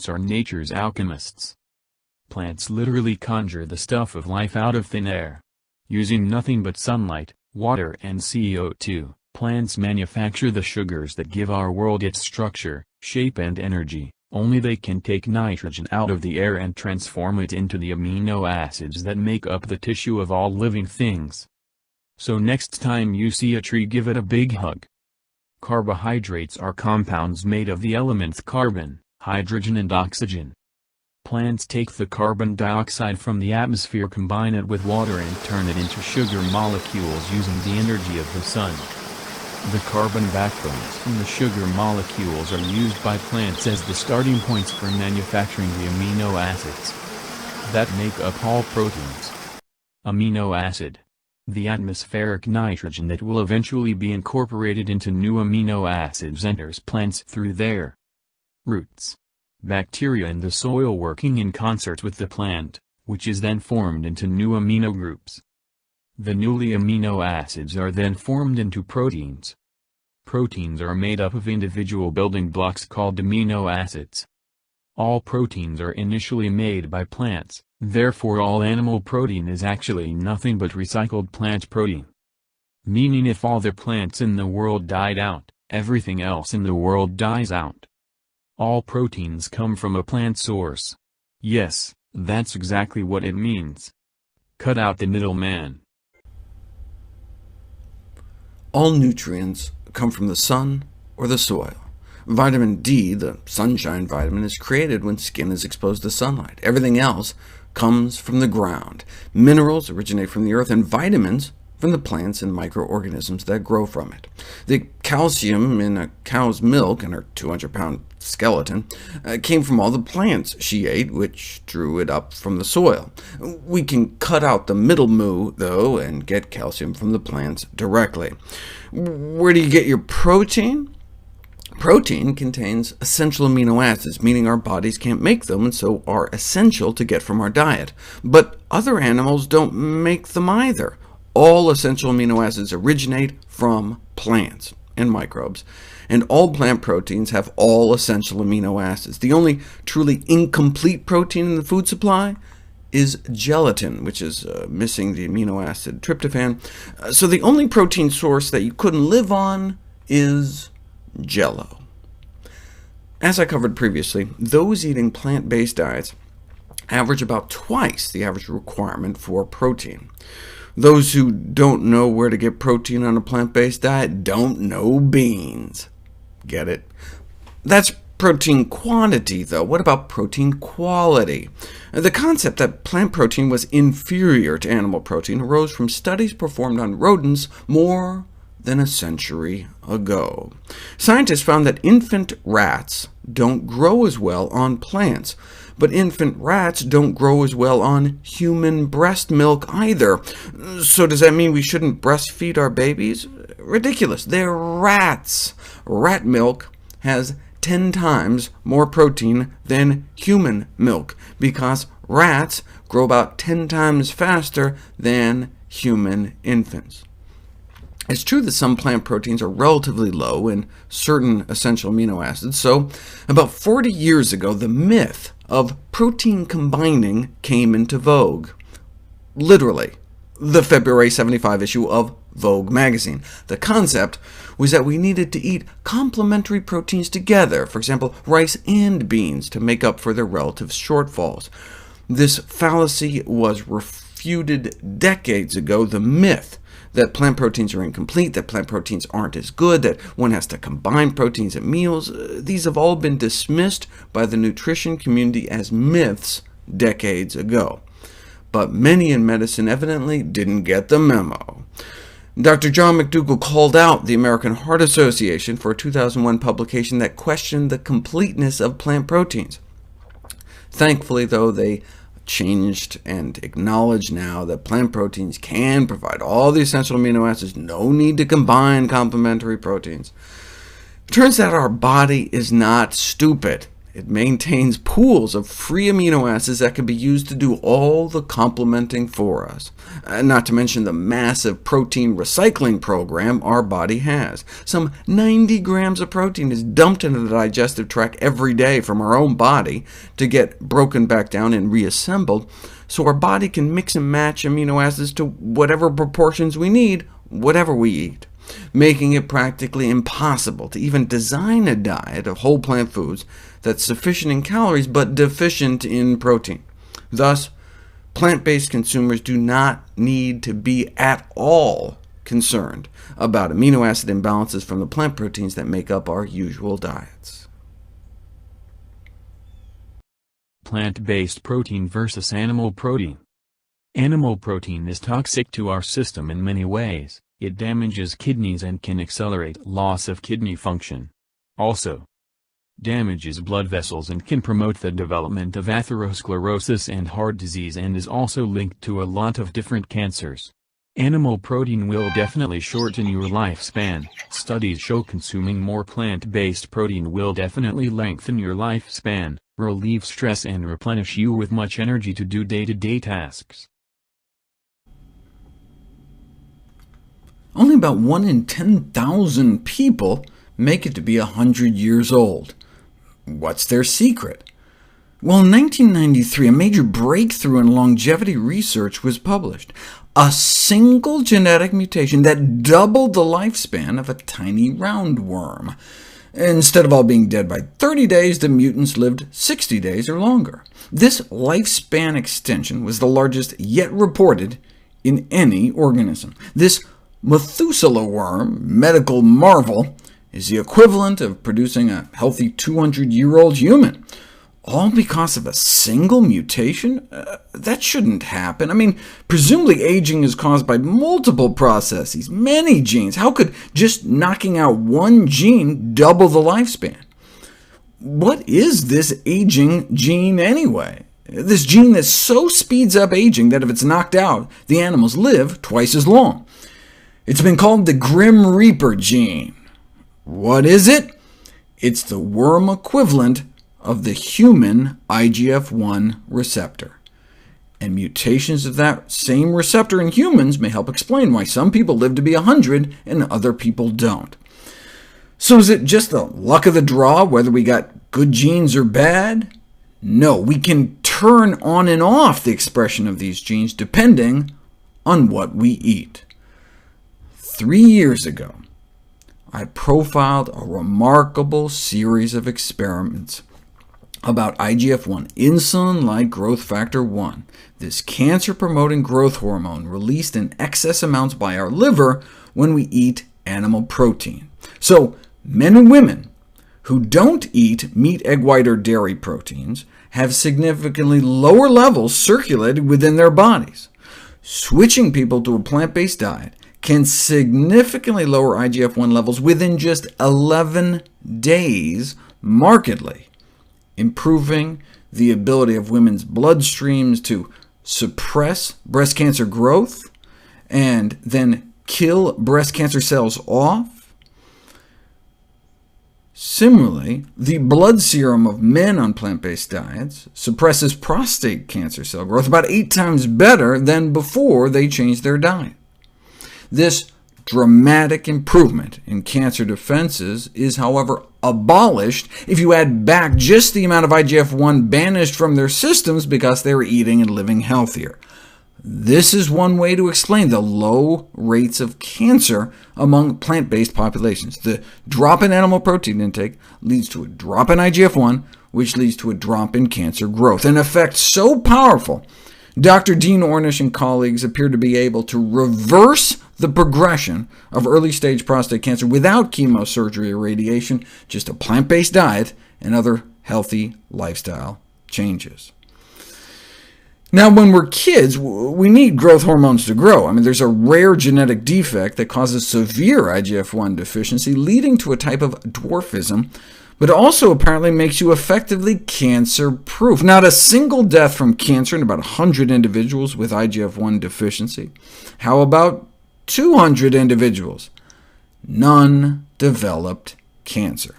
plants are nature's alchemists. Plants literally conjure the stuff of life out of thin air. Using nothing but sunlight, water and CO2, plants manufacture the sugars that give our world its structure, shape and energy. Only they can take nitrogen out of the air and transform it into the amino acids that make up the tissue of all living things. So next time you see a tree, give it a big hug. Carbohydrates are compounds made of the elements carbon, hydrogen and oxygen. Plants take the carbon dioxide from the atmosphere, combine it with water and turn it into sugar molecules using the energy of the sun. The carbon backbones from the sugar molecules are used by plants as the starting points for manufacturing the amino acids that make up all proteins. Amino acid. The atmospheric nitrogen that will eventually be incorporated into new amino acids enters plants through their roots. Bacteria in the soil working in concert with the plant, which is then formed into new amino groups. The newly amino acids are then formed into proteins. Proteins are made up of individual building blocks called amino acids. All proteins are initially made by plants, therefore all animal protein is actually nothing but recycled plant protein. Meaning if all the plants in the world died out, everything else in the world dies out. All proteins come from a plant source. Yes, that's exactly what it means. Cut out the middleman. All nutrients come from the sun or the soil. Vitamin D, the sunshine vitamin, is created when skin is exposed to sunlight. Everything else comes from the ground. Minerals originate from the earth, and vitamins from the plants and microorganisms that grow from it. The calcium in a cow's milk and her 200-pound skeleton came from all the plants she ate, which drew it up from the soil. We can cut out the middle moo, though, and get calcium from the plants directly. Where do you get your protein? Protein contains essential amino acids, meaning our bodies can't make them, and so are essential to get from our diet. But other animals don't make them either. All essential amino acids originate from plants and microbes, and all plant proteins have all essential amino acids. The only truly incomplete protein in the food supply is gelatin, which is missing the amino acid tryptophan. So the only protein source that you couldn't live on is Jell-O. As I covered previously, those eating plant-based diets average about twice the average requirement for protein. Those who don't know where to get protein on a plant-based diet don't know beans. Get it? That's protein quantity, though. What about protein quality? The concept that plant protein was inferior to animal protein arose from studies performed on rodents more than a century ago. Scientists found that infant rats don't grow as well on plants, but infant rats don't grow as well on human breast milk either. So does that mean we shouldn't breastfeed our babies? Ridiculous. They're rats. Rat milk has 10 times more protein than human milk, because rats grow about 10 times faster than human infants. It's true that some plant proteins are relatively low in certain essential amino acids, so about 40 years ago, the myth of protein combining came into vogue. Literally, the February 75 issue of Vogue magazine. The concept was that we needed to eat complementary proteins together, for example, rice and beans, to make up for their relative shortfalls. This fallacy was refuted decades ago. The myth that plant proteins are incomplete, that plant proteins aren't as good, that one has to combine proteins at meals, these have all been dismissed by the nutrition community as myths decades ago. But many in medicine evidently didn't get the memo. Dr. John McDougall called out the American Heart Association for a 2001 publication that questioned the completeness of plant proteins. Thankfully, though, they changed and acknowledge now that plant proteins can provide all the essential amino acids, no need to combine complementary proteins. It turns out our body is not stupid, It maintains pools of free amino acids that can be used to do all the complementing for us, not to mention the massive protein recycling program our body has. Some 90 grams of protein is dumped into the digestive tract every day from our own body to get broken back down and reassembled, so our body can mix and match amino acids to whatever proportions we need, whatever we eat, making it practically impossible to even design a diet of whole plant foods that's sufficient in calories but deficient in protein. Thus, plant-based consumers do not need to be at all concerned about amino acid imbalances from the plant proteins that make up our usual diets. Plant-based protein versus animal protein. Animal protein is toxic to our system in many ways. It damages kidneys and can accelerate loss of kidney function. Also, damages blood vessels and can promote the development of atherosclerosis and heart disease, and is also linked to a lot of different cancers. Animal protein will definitely shorten your lifespan. Studies show consuming more plant-based protein will definitely lengthen your lifespan, relieve stress, and replenish you with much energy to do day-to-day tasks. Only about 1 in 10,000 people make it to be 100 years old. What's their secret? Well, in 1993, a major breakthrough in longevity research was published. A single genetic mutation that doubled the lifespan of a tiny roundworm. Instead of all being dead by 30 days, the mutants lived 60 days or longer. This lifespan extension was the largest yet reported in any organism. This Methuselah worm, medical marvel, is the equivalent of producing a healthy 200-year-old human. All because of a single mutation? That shouldn't happen. I mean, presumably aging is caused by multiple processes, many genes. How could just knocking out one gene double the lifespan? What is this aging gene anyway? This gene that so speeds up aging that if it's knocked out, the animals live twice as long. It's been called the Grim Reaper gene. What is it? It's the worm equivalent of the human IGF-1 receptor. And mutations of that same receptor in humans may help explain why some people live to be 100 and other people don't. So is it just the luck of the draw whether we got good genes or bad? No, we can turn on and off the expression of these genes depending on what we eat. 3 years ago, I profiled a remarkable series of experiments about IGF-1, insulin-like growth factor 1, this cancer-promoting growth hormone released in excess amounts by our liver when we eat animal protein. So men and women who don't eat meat, egg white, or dairy proteins have significantly lower levels circulated within their bodies. Switching people to a plant-based diet can significantly lower IGF-1 levels within just 11 days markedly, improving the ability of women's bloodstreams to suppress breast cancer growth and then kill breast cancer cells off. Similarly, the blood serum of men on plant-based diets suppresses prostate cancer cell growth about 8 times better than before they changed their diet. This dramatic improvement in cancer defenses is, however, abolished if you add back just the amount of IGF-1 banished from their systems because they were eating and living healthier. This is one way to explain the low rates of cancer among plant-based populations. The drop in animal protein intake leads to a drop in IGF-1, which leads to a drop in cancer growth, an effect so powerful Dr. Dean Ornish and colleagues appear to be able to reverse the progression of early-stage prostate cancer without chemosurgery or radiation, just a plant-based diet and other healthy lifestyle changes. Now, when we're kids, we need growth hormones to grow. I mean, there's a rare genetic defect that causes severe IGF-1 deficiency, leading to a type of dwarfism, but also apparently makes you effectively cancer-proof. Not a single death from cancer in about 100 individuals with IGF-1 deficiency. How about 200 individuals? None developed cancer.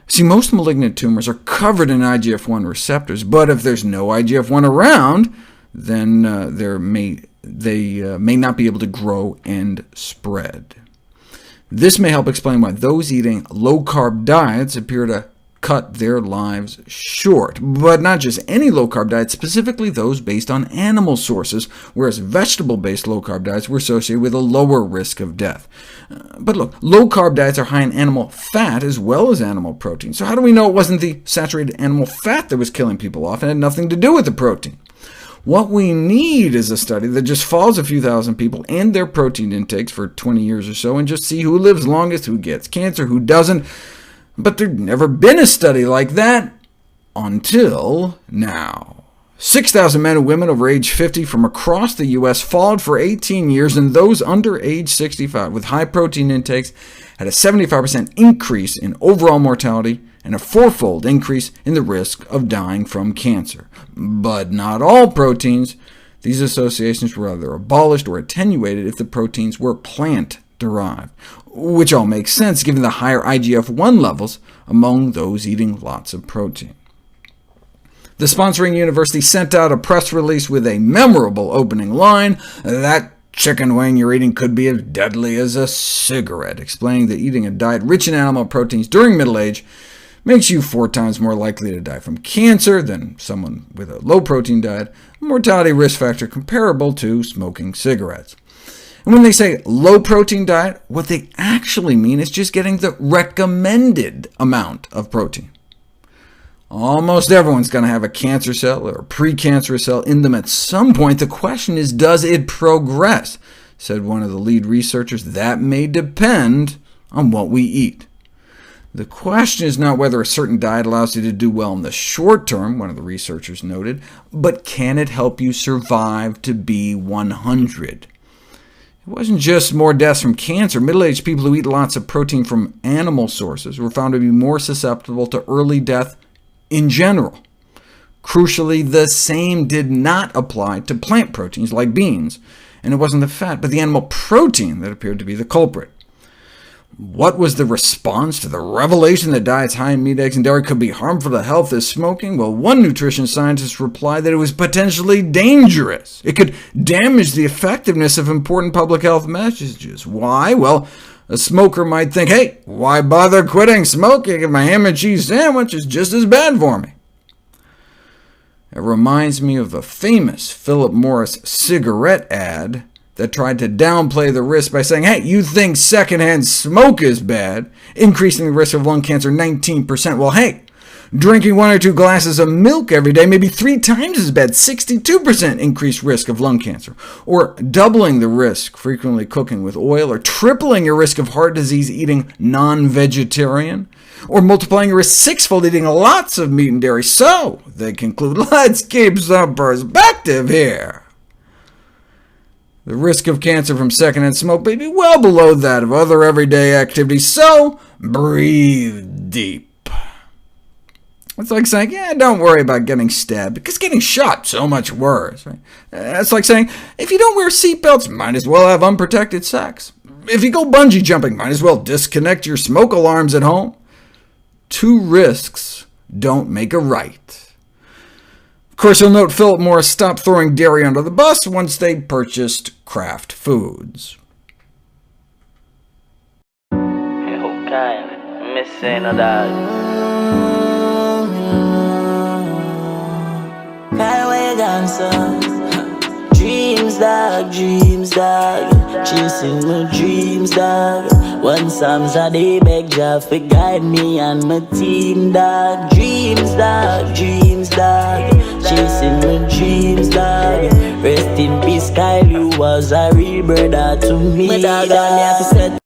See, most malignant tumors are covered in IGF-1 receptors, but if there's no IGF-1 around, then they may not be able to grow and spread. This may help explain why those eating low-carb diets appear to cut their lives short. But not just any low-carb diet, specifically those based on animal sources, whereas vegetable-based low-carb diets were associated with a lower risk of death. But look, low-carb diets are high in animal fat as well as animal protein. So how do we know it wasn't the saturated animal fat that was killing people off and had nothing to do with the protein? What we need is a study that just follows a few thousand people and their protein intakes for 20 years or so, and just see who lives longest, who gets cancer, who doesn't. But there'd never been a study like that until now. 6,000 men and women over age 50 from across the U.S. followed for 18 years, and those under age 65 with high protein intakes had a 75% increase in overall mortality and a 4-fold increase in the risk of dying from cancer. But not all proteins. These associations were either abolished or attenuated if the proteins were plant-derived, which all makes sense given the higher IGF-1 levels among those eating lots of protein. The sponsoring university sent out a press release with a memorable opening line, "That chicken wing you're eating could be as deadly as a cigarette," explaining that eating a diet rich in animal proteins during middle age makes you 4 times more likely to die from cancer than someone with a low-protein diet, a mortality risk factor comparable to smoking cigarettes. And when they say low-protein diet, what they actually mean is just getting the recommended amount of protein. Almost everyone's going to have a cancer cell or a precancerous cell in them at some point. The question is, does it progress? Said one of the lead researchers. That may depend on what we eat. The question is not whether a certain diet allows you to do well in the short term, one of the researchers noted, but can it help you survive to be 100? It wasn't just more deaths from cancer. Middle-aged people who eat lots of protein from animal sources were found to be more susceptible to early death in general. Crucially, the same did not apply to plant proteins like beans, and it wasn't the fat, but the animal protein that appeared to be the culprit. What was the response to the revelation that diets high in meat, eggs, and dairy could be harmful to health as smoking? Well, one nutrition scientist replied that it was potentially dangerous. It could damage the effectiveness of important public health messages. Why? Well, a smoker might think, hey, why bother quitting smoking if my ham and cheese sandwich is just as bad for me? It reminds me of a famous Philip Morris cigarette ad that tried to downplay the risk by saying, hey, you think secondhand smoke is bad, increasing the risk of lung cancer 19%. Well, hey, drinking 1 or 2 glasses of milk every day may be 3 times as bad, 62% increased risk of lung cancer. Or doubling the risk frequently cooking with oil, or tripling your risk of heart disease eating non-vegetarian, or multiplying your risk 6-fold eating lots of meat and dairy. So, they conclude, let's keep some perspective here. The risk of cancer from secondhand smoke may be well below that of other everyday activities, so breathe deep. It's like saying, yeah, don't worry about getting stabbed, because getting shot so much worse. Right? It's like saying, if you don't wear seatbelts, might as well have unprotected sex. If you go bungee jumping, might as well disconnect your smoke alarms at home. 2 risks don't make a right. Of course, you'll note Philip Morris stopped throwing dairy under the bus once they purchased Kraft Foods. Dreams, dog, chasing my dreams, dog. One Psalms a day beg Jah for guide me and my team, dog. Dreams, dog, chasing my dreams, dog. Rest in peace, Kyle, you was a real brother to me. My dog, I have to set